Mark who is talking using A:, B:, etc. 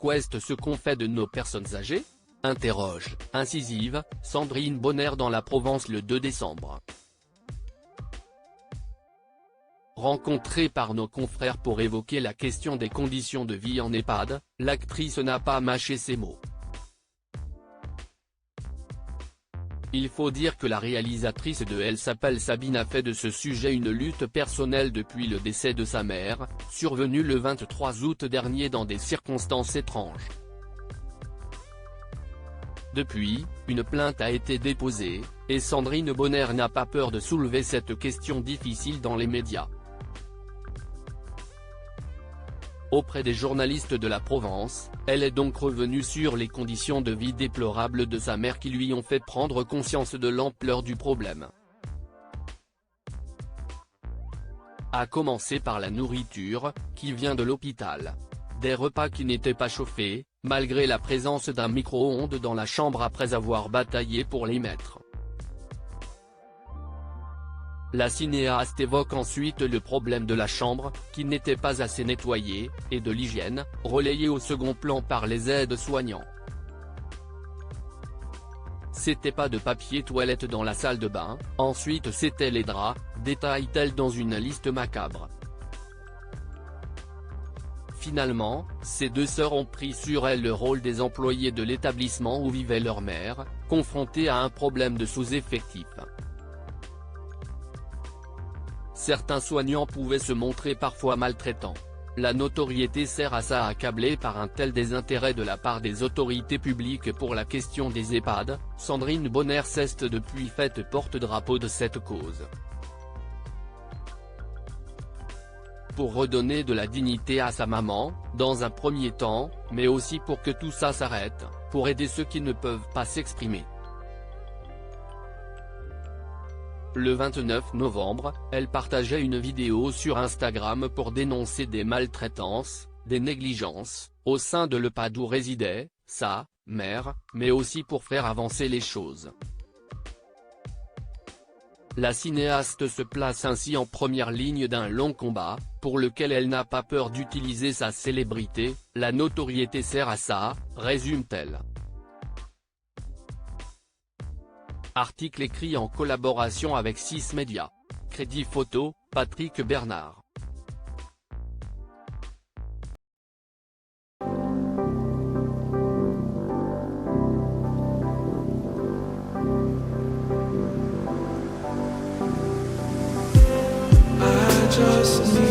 A: West ce qu'on fait de nos personnes âgées ? Interroge, incisive, Sandrine Bonner dans la Provence le 2 décembre. Rencontrée par nos confrères pour évoquer la question des conditions de vie en EHPAD, l'actrice n'a pas mâché ses mots. Il faut dire que la réalisatrice de Elle s'appelle Sabine a fait de ce sujet une lutte personnelle depuis le décès de sa mère, survenu le 23 août dernier dans des circonstances étranges. Depuis, une plainte a été déposée, et Sandrine Bonner n'a pas peur de soulever cette question difficile dans les médias. Auprès des journalistes de la Provence, elle est donc revenue sur les conditions de vie déplorables de sa mère qui lui ont fait prendre conscience de l'ampleur du problème. À commencer par la nourriture, qui vient de l'hôpital. Des repas qui n'étaient pas chauffés, malgré la présence d'un micro-ondes dans la chambre après avoir bataillé pour les mettre. La cinéaste évoque ensuite le problème de la chambre, qui n'était pas assez nettoyée, et de l'hygiène, relayée au second plan par les aides-soignants. C'était pas de papier toilette dans la salle de bain, ensuite c'était les draps, détaille-t-elle dans une liste macabre. Finalement, ces deux sœurs ont pris sur elles le rôle des employés de l'établissement où vivait leur mère, confrontée à un problème de sous-effectif. Certains soignants pouvaient se montrer parfois maltraitants. La notoriété sert à ça, accablée par un tel désintérêt de la part des autorités publiques pour la question des EHPAD, Sandrine Bonner s'est depuis faite porte-drapeau de cette cause. Pour redonner de la dignité à sa maman, dans un premier temps, mais aussi pour que tout ça s'arrête, pour aider ceux qui ne peuvent pas s'exprimer. Le 29 novembre, elle partageait une vidéo sur Instagram pour dénoncer des maltraitances, des négligences, au sein de l'EHPAD où résidait sa mère, mais aussi pour faire avancer les choses. La cinéaste se place ainsi en première ligne d'un long combat, pour lequel elle n'a pas peur d'utiliser sa célébrité, la notoriété sert à ça, résume-t-elle. Article écrit en collaboration avec 6 médias. Crédit photo, Patrick Bernard.
B: I just need